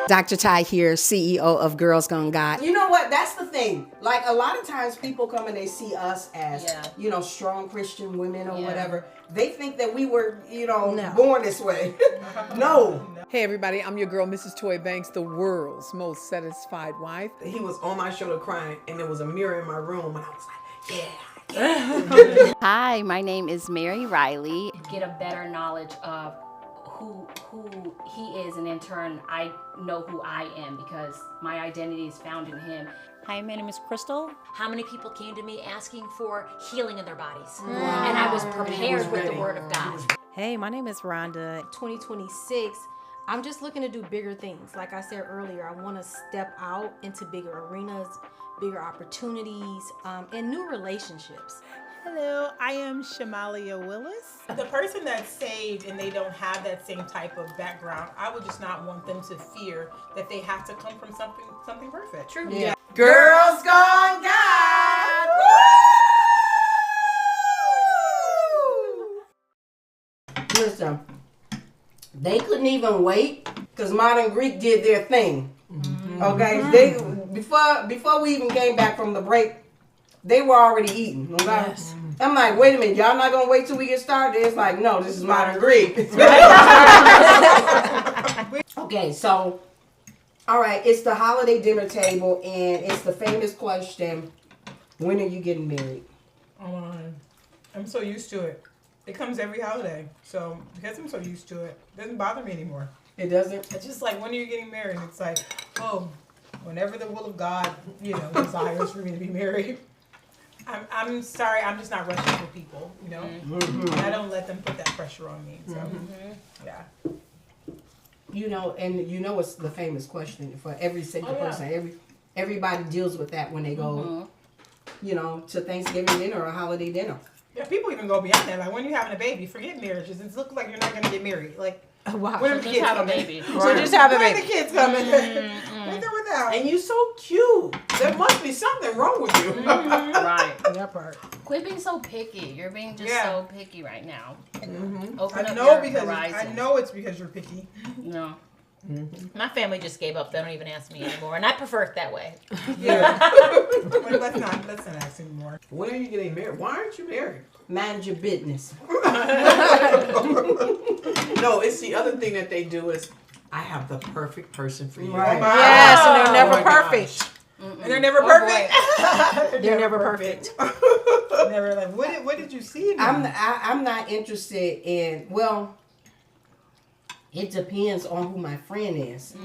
Dr. Ty here, CEO of Girls Gone God. You know what? That's the thing. Like, a lot of times people come and they see us as, strong Christian women or whatever. They think that we were, born this way. No. Hey everybody, I'm your girl, Mrs. Toy Banks, the world's most satisfied wife. He was on my shoulder crying, and there was a mirror in my room, and I was like, yeah. Hi, my name is Mary Riley. Get a better knowledge of who he is, and in turn, I know who I am because my identity is found in him. Hi, my name is Crystal. How many people came to me asking for healing in their bodies? And I was prepared with the word of God. Hey, my name is Rhonda. 2026, I'm just looking to do bigger things. Like I said earlier, I want to step out into bigger arenas, bigger opportunities, and new relationships. Hello, I am Shamalia Willis. The person that's saved and they don't have that same type of background, I would just not want them to fear that they have to come from something perfect. True. Yeah. Girls Gone God! Woo! Listen, they couldn't even wait because Modern Greek did their thing. Okay, they before we even came back from the break, they were already eating. Okay? Yes. I'm like, wait a minute, y'all not gonna wait till we get started? It's like, no, this is Modern Greek. Okay, so, all right, it's the holiday dinner table, and it's the famous question: when are you getting married? I'm so used to it. It comes every holiday, so because I'm so used to it, it doesn't bother me anymore. It doesn't. It's just like, when are you getting married? It's like, oh, whenever the will of God, desires for me to be married. I'm sorry, I'm just not rushing for people, And I don't let them put that pressure on me. So, yeah. It's the famous question for every single person. Everybody deals with that when they go, to Thanksgiving dinner or holiday dinner. Yeah, people even go beyond that. Like, when you're having a baby, forget marriages. It looks like you're not going to get married. Like, Wow. when are the kids coming? So just have a When are baby. the kids coming? With or without? And you so cute. There must be something wrong with you. Right. That part. Quit being so picky. You're being just so picky right now. Open up I know your horizons. I know it's because you're picky. No. My family just gave up. They don't even ask me anymore. And I prefer it that way. Yeah. Let's not ask anymore. When are you getting married? Why aren't you married? Mind your business. No, it's the other thing that they do is, I have the perfect person for you. Right. Yes, and they're never Oh my perfect. And they're never perfect. They're never perfect. Never like, what did you see in me? I'm not interested in, it depends on who my friend is.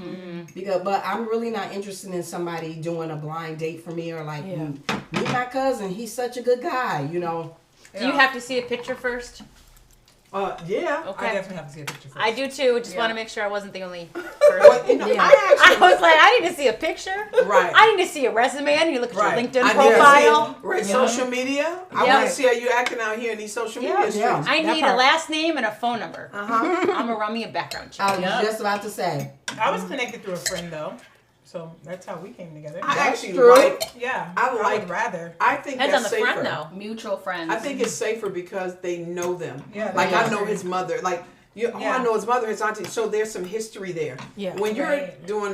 But I'm really not interested in somebody doing a blind date for me or like, meet my cousin, he's such a good guy, Do you have to see a picture first? Yeah. Okay. I definitely have to see a picture first. I do too. Just want to make sure I wasn't the only person. I I was like, I need to see a picture. Right. I need to see a resume. I need to look at your LinkedIn I profile. need to see social media. I want to see how you acting out here in these social media streets. Yeah. I need a last name and a phone number. I'm gonna run me a background check. I was just about to say. I was connected through a friend though, so that's how we came together. I actually true. like. Yeah, I like- would rather. I think Depends that's on the safer. friend though. Mutual friends. I think it's safer because they know them. Yeah, Like they I know. know his mother. Like I know his mother, his auntie. So there's some history there. Yeah. When you're Right. doing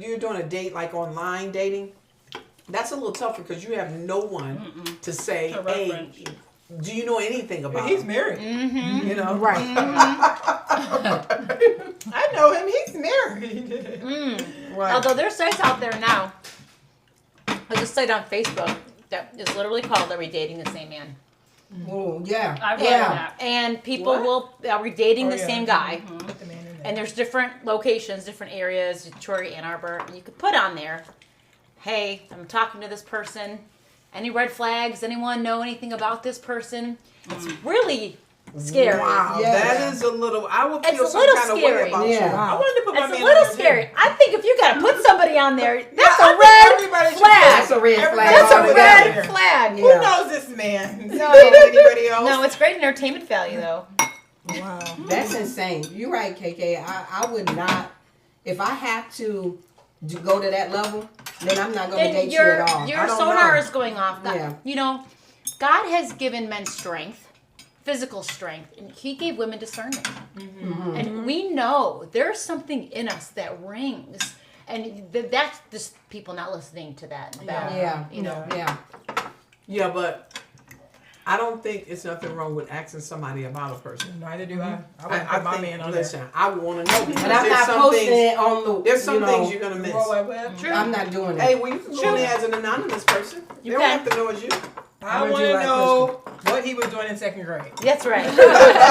you're doing a date like online dating. That's a little tougher because you have no one to say, To hey, reference. do you know anything about He's him? married. You know, Right. I know him. He's married. Right. Although there's sites out there now. There's a site on Facebook that is literally called "Are We Dating the Same Man?" Oh, yeah. I've heard yeah. that. And people What? are we dating the yeah. same guy? Put the man in there. And there's different locations, different areas, Detroit, Ann Arbor. And you could put on there, hey, I'm talking to this person. Any red flags? Anyone know anything about this person? It's really scary. Wow, Yes. that is a little. I would It's feel a some little kind of scary. way about Yeah. you. I wanted to put my It's man a little on there, scary. too. I think if you gotta put somebody on there, that's I a think red everybody should flag. That's a red flag. That's a altogether. red flag. Yeah. Who knows this man? No. Anybody else? No, it's great entertainment value though. Wow. That's insane. You're right, KK. I would not, if I have to go to that level, then I'm not going to Then date you at all. your I don't sonar know. is going off. God, Yeah. God has given men strength. physical strength, and he gave women discernment. And we know there's something in us that rings, and that's just people not listening to that. About, Yeah. you know. Yeah. Yeah, but I don't think it's nothing wrong with asking somebody about a person. Neither do I. I wouldn't put my man on listen, I want to know because And I'm there's not some posting things. it on the. There's some you know, things you're gonna miss. there. World Wide Web. I'm not doing Hey, it. well, you can go in there as an anonymous person. They don't can. have to know it's you. I would want you to like, know what he was doing in 2nd grade. That's right.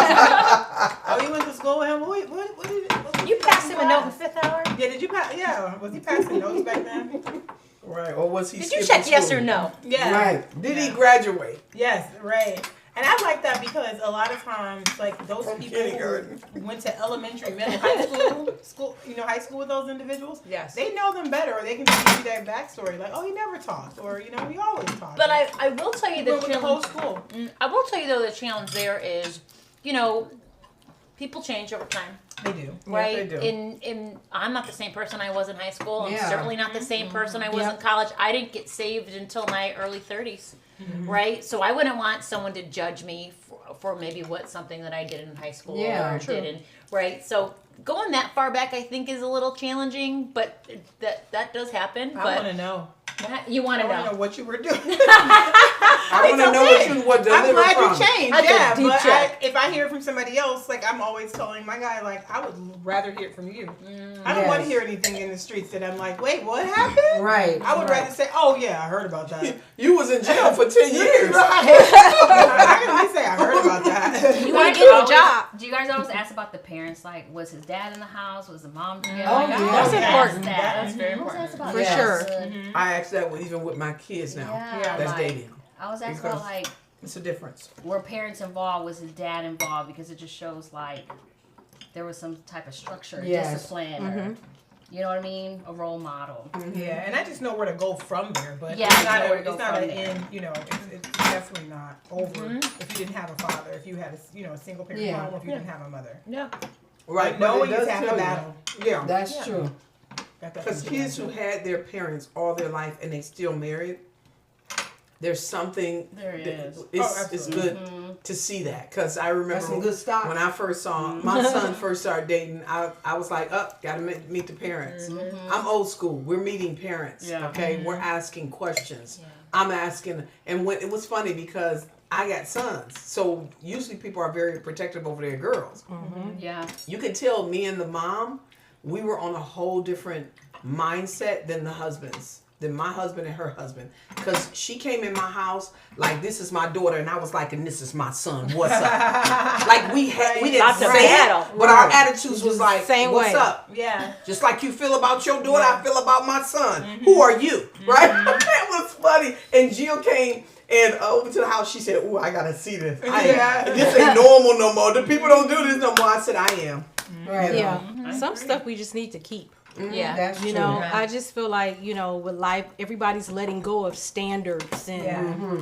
Oh, you went to school with him? What did it? You passed him a note in fifth hour. Yeah, did you pass? Yeah, was he passing notes back then? Right. Or was he? Did you skipping check yes school? or no? Yeah. Right. Did he graduate? Yes, right. And I like that because a lot of times, like those From people kindergarten. who went to elementary, middle, high school with those individuals, Yes. they know them better, or they can just give you that backstory, like, oh, he never talked, or he always talked. But I will tell you He the went with the whole challenge. school. I will tell you though the challenge there is, people change over time. They do. Right? they do. In I'm not the same person I was in high school. I'm Yeah. certainly not the same person I was in college. I didn't get saved until my early 30s. Right? So I wouldn't want someone to judge me for maybe something that I did in high school Yeah, or true. didn't. Right? So going that far back I think is a little challenging, but that does happen. I want to But know. you want I to want to know. know what you were doing. I want to know what you were I'm delivered glad from. you changed, That's a yeah. deep But check. if I hear it from somebody else, like I'm always telling my guy, like I would rather hear it from you. I don't want to Yes. hear anything in the streets that I'm like, wait, what happened? Right. I would rather say, oh yeah, I heard about that. You was in jail for 10 years. I can only say I heard about that. You wanna guys get a always- job. Do you guys always ask about the parents? Like, was his dad in the house? Was the mom together? Oh, Like, yeah. I always That's ask important. That. That's very I always important. ask about For that. sure. Good. I ask that even with my kids now. Yeah, That's like, dating. I was asking Because- about like, It's a difference. were parents involved? Was his dad involved? Because it just shows like there was some type of structure, Yes. discipline, or you know what I mean, a role model. Yeah, and I just know where to go from there, but Yeah, it's you not know where to go it's not from an there. end. It's definitely not over if you didn't have a father, if you had a single parent Yeah. home, or if you didn't have a mother. Yeah. Right. But but knowing it does is half the tell you. battle. Yeah. That's true. Because kids who had their parents all their life and they still married, there's something. There it that- is. It's good to see that. Because I remember That's some good stock. when I first saw my son first started dating, I was like, gotta meet the parents. I'm old school. We're meeting parents. Yeah. Okay, we're asking questions. I'm asking, and when it was funny because I got sons, so usually people are very protective over their girls. Yeah. You can tell me and the mom, we were on a whole different mindset than the husbands. Than my husband and her husband. Because she came in my house like, this is my daughter, and I was like, and this is my son. What's up? Like, we didn't Lots of say battle. it, but our attitudes was like, Same what's way. up? Yeah. Just like you feel about your daughter, I feel about my son. Who are you? Right? It was funny. And Jill came and over to the house. She said, "Ooh, I gotta see this. This ain't normal no more. The people don't do this no more." I said, "I am." Right. Yeah. Some stuff we just need to keep. Yeah. That's true. You know, I just feel like, with life, everybody's letting go of standards and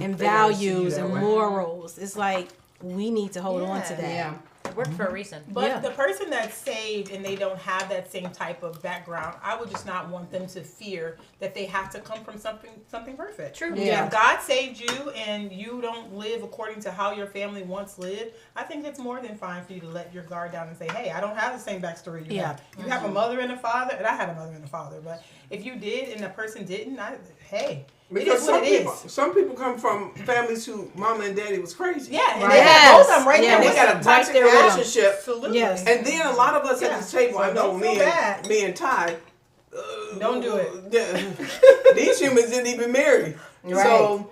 and They gotta see you values that and way. morals. It's like we need to hold on to that. Yeah. It worked for a reason. But the person that's saved and they don't have that same type of background, I would just not want them to fear that they have to come from something perfect. True. Yeah. If God saved you and you don't live according to how your family once lived, I think it's more than fine for you to let your guard down and say, hey, I don't have the same backstory you have. You have a mother and a father, and I had a mother and a father, but if you did and the person didn't, hey. Because it is what some people come from families who mama and daddy was crazy. Yeah, and Right. they had both of them right Yes. there. And they with got a them. toxic there with 'em. relationship. Absolutely. Yes. And then a lot of us at Yeah. this table, I So know don't me feel bad. and Ty. Don't do it. These humans didn't even marry. Right. So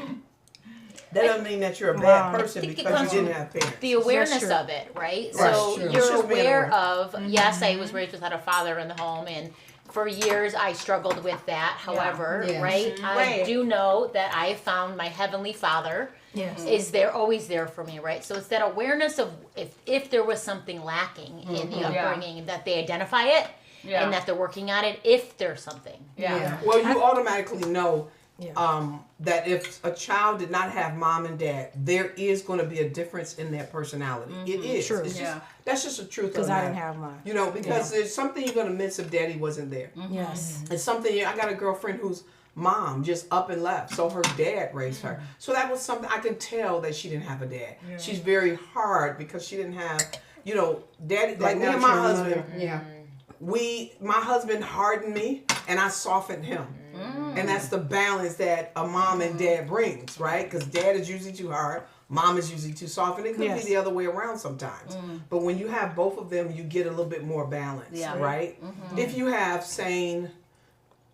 that doesn't mean that you're a bad person think it because comes you didn't have parents. The awareness true. of it, right? Right. So True. It's you're just being aware aware. of, yes, I was raised without a father in the home, and for years I struggled with that. However, Yes. right, I Right. do know that I found my heavenly Father Yes. is there, always there for me, right? So it's that awareness of if there was something lacking in the upbringing, that they identify it Yeah. and that they're working on it if there's something. Yeah. Well, you automatically know Yeah. that if a child did not have mom and dad, there is going to be a difference in their personality. It is. True. It's just, Yeah. that's just the truth of Because it. I didn't have mine. Because there's something you're going to miss if daddy wasn't there. Yes. It's something, I got a girlfriend whose mom just up and left. So her dad raised her. So that was something I could tell that she didn't have a dad. She's very hard because she didn't have, daddy, like me and my husband. Yeah. My husband hardened me and I softened him. And that's the balance that a mom and dad brings, right? Because dad is usually too hard, mom is usually too soft, and it could be the other way around sometimes. But when you have both of them, you get a little bit more balance, right? If you have sane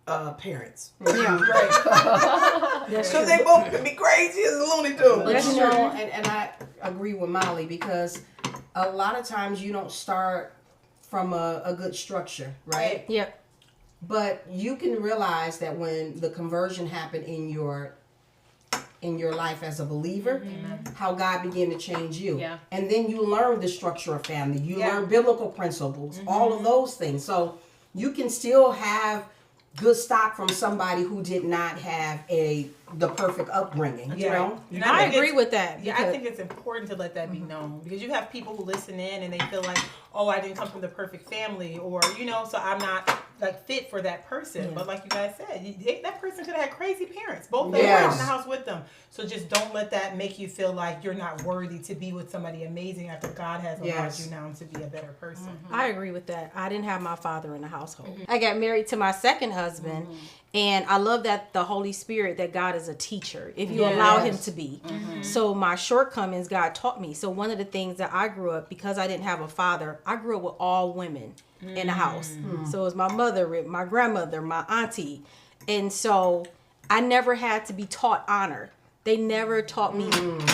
parents. Yeah. Right. So they both can be crazy as a Looney Tune. But and I agree with Molly, because a lot of times you don't start from a good structure, right? Yep. But you can realize that when the conversion happened in your life as a believer, how God began to change you. Yeah. And then you learn the structure of family. You learn biblical principles, all of those things. So you can still have good stock from somebody who did not have the perfect upbringing, you know? And I think agree with that. Yeah, I think it's important to let that be known, because you have people who listen in and they feel like, oh, I didn't come from the perfect family, or, so I'm not like fit for that person. But like you guys said, that person could have had crazy parents. Both of them were in the house with them. So just don't let that make you feel like you're not worthy to be with somebody amazing after God has allowed you now to be a better person. I agree with that. I didn't have my father in the household. I got married to my second husband, and I love that the Holy Spirit, that God is a teacher if you allow him to be. So my shortcomings, God taught me. So one of the things that I grew up, because I didn't have a father, I grew up with all women in the house. So it was my mother, my grandmother, my auntie. And so I never had to be taught honor. They never taught me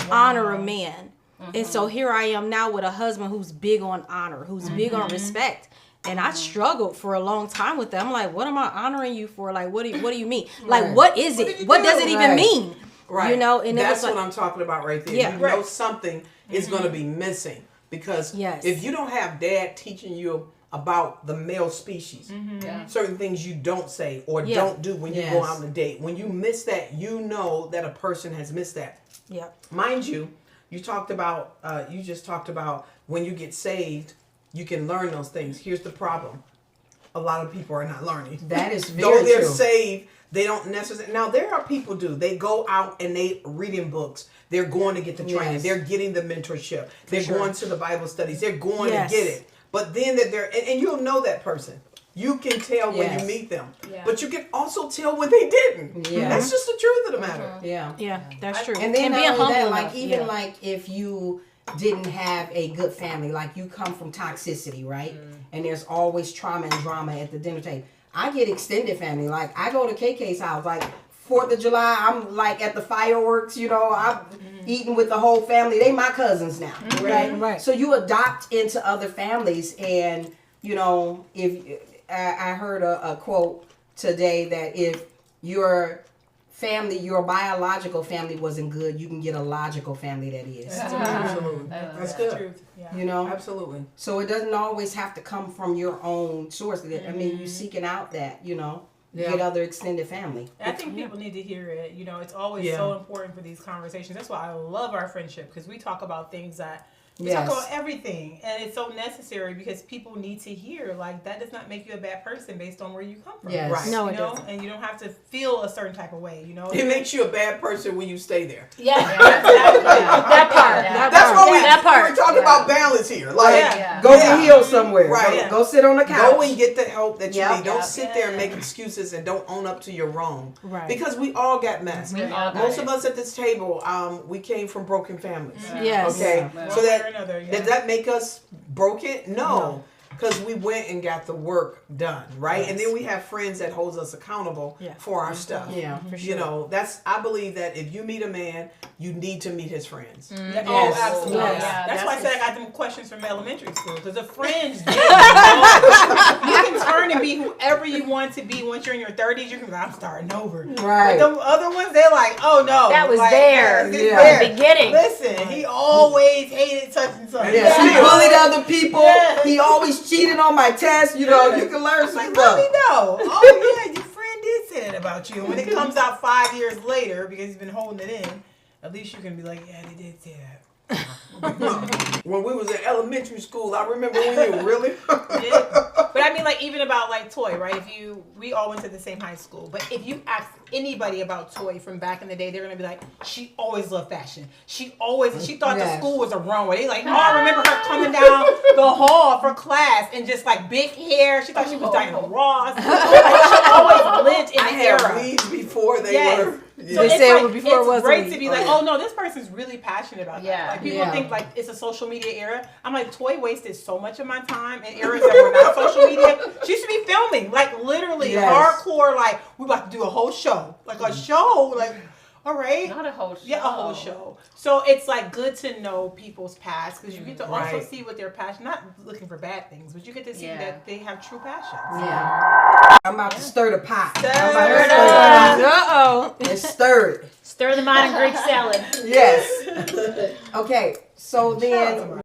honor a man. And so here I am now with a husband who's big on honor, who's big on respect. And I struggled for a long time with that. I'm like, what am I honoring you for? Like, what do you mean? Like, what is it? What does it even mean? Right. And that's it was what I'm talking about right there. Yeah. You know something is going to be missing, because if you don't have dad teaching you about the male species, certain things you don't say or don't do when you go out on a date. When you miss that, you know that a person has missed that. Yeah. Mind you, you just talked about when you get saved, you can learn those things. Here's the problem. A lot of people are not learning. That is very Though they're true. saved, they don't necessarily. Now, there are people they go out and they reading books. They're going to get the training. Yes. They're getting the mentorship. They're going to the Bible studies. They're going to get it. But then and you'll know that person. You can tell when you meet them. Yeah. But you can also tell when they didn't. Yeah. That's just the truth of the matter. Yeah. Yeah, that's true. And then being not only humble that, enough. like if you didn't have a good family, like you come from toxicity, right? And there's always trauma and drama at the dinner table. I get extended family. Like I go to KK's house, like 4th of July, I'm like at the fireworks, I'm eating with the whole family. They my cousins now, right? So you adopt into other families, and if I heard a quote today that if your family, your biological family wasn't good, you can get a logical family that is. Absolutely. That's good. Truth. Yeah. Absolutely. So it doesn't always have to come from your own source. I mean, you seeking out that, get other extended family. I think people need to hear it. It's always so important for these conversations. That's why I love our friendship, because we talk about things that we talk about everything, and it's so necessary, because people need to hear, like, that does not make you a bad person based on where you come from. Yes. Right. No, it doesn't. And you don't have to feel a certain type of way, It makes you a bad person when you stay there. Yeah, that part. That's why part. we're talking about balance here. Like, Go and heal somewhere. Right. Go sit on the couch. Go and get the help that you need. Don't sit there and make excuses and don't own up to your wrong. Right. Because we all got messed. Most of us at this table, we came from broken families. Yes. Okay. So another, does that make us broken? No. Because we went and got the work done, right? Yes. And then we have friends that holds us accountable for our stuff. Yeah, for sure. I believe that if you meet a man, you need to meet his friends. Yes. Oh, absolutely. Yes. Yeah, that's why I said I got them questions from elementary school, because the friends, you can turn and be whoever you want to be. Once you're in your 30s, you can be like, I'm starting over. Right. But the other ones, they're like, oh no. That was like, there. It's Yeah. there. The beginning. Listen, he always hated such and such. Yes, he bullied other people. He always cheated on my test. You can learn some Like, stuff. let me know. Oh yeah, your friend did say that about you. And when it comes out 5 years later, because he's been holding it in, at least you can be like, yeah, they did say that. When we was in elementary school, I remember when you really. But I mean, like, even about like Toy, right? We all went to the same high school, but if you ask anybody about Toy from back in the day, they're gonna be like, she always loved fashion. She thought the school was a runway. They like, oh, I remember her coming down the hall for class and just like big hair. She thought she was Diana Ross. Like, she always lived in the era. I had weeds before they were. So They said before it it's was great weed. to be like, oh no, this person's really passionate about Yeah. that. Like people think like it's a social media era. I'm like, Toy wasted so much of my time in eras that were not social media. She used to be filming, like literally hardcore, like we about to do a whole show. Like a show, like all right. Not a whole show. Yeah, a whole show. So it's like good to know people's past because you get to also Right. see what their passion. Not looking for bad things, but you get to see that they have true passions. Yeah. I'm about to stir the pot. I'm about to Stir it stir the pot. Uh-oh. It's stirred. Stir the modern Greek salad. Yes. Okay. So then